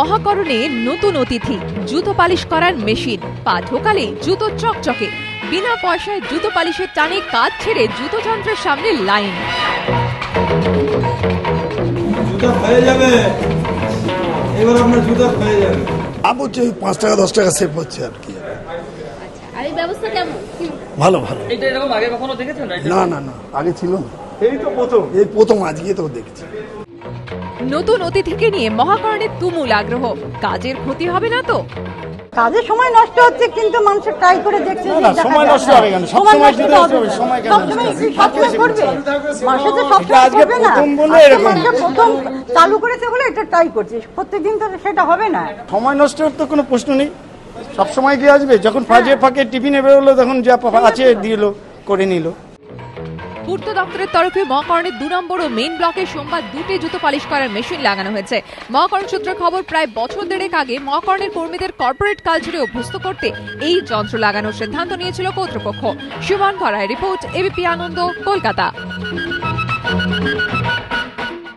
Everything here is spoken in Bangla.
মহাকরণে নতুন অতিথি, জুতো পালিশ করার মেশিন, পা ঢোকালে জুতো চকচকে, বিনা পয়সায় জুতো পালিশের টানে কাজ ছেড়ে জুতো যন্ত্রের সামনে লাইন। জুতো হয়ে যাবে, এবার আপনার জুতো হয়ে যাবে। হচ্ছে 5 টাকা 10 টাকা সেভ হচ্ছে আর কি। আর এই ব্যবস্থা কেমন? ভালো ভালো। এটা এরকম আগে কখনো দেখেছেন? না আগে ছিল না, এই তো প্রথম আজকে তো দেখছি। নতুন অতিথিকে নিয়ে মহাকরণের তুমুল আগ্রহ। কাজের ক্ষতি হবে না তো? কাজের সময় নষ্ট হচ্ছে, কিন্তু মানুষ ট্রাই করে দেখছে। সময় নষ্ট হবে কেন? সব সময় দিতে হবে, সময় কেন নষ্ট হবে? সবসময় করবে, মানুষ তো সবসময় করবে না। প্রথম চালু করেছে বলে এটা ট্রাই করছে, প্রত্যেকদিন তো সেটা হবে না। সময় নষ্টের তো কোনো প্রশ্ন নেই, সব সময় দিয়ে আসবে। যখন ফাঁকে টিফিনে বেরোলো তখন যা আছে দিল, করে নিল। পূর্ত দপ্তরের তরফে মহাকরণের 2 নম্বর ও মেইন ব্লকে সোমবার 2টি জুতো পালিশ করার মেশিন লাগানো হয়েছে। মহাকরণ সূত্রের খবর, প্রায় বছর দেড়েক আগে মহাকরণের কর্মীদের কর্পোরেট কালচারে অভ্যস্ত করতে এই যন্ত্র লাগানোর সিদ্ধান্ত নিয়েছিল কর্তৃপক্ষ। সুমন ভরায় রিপোর্ট, এবিপি আনন্দ, কলকাতা।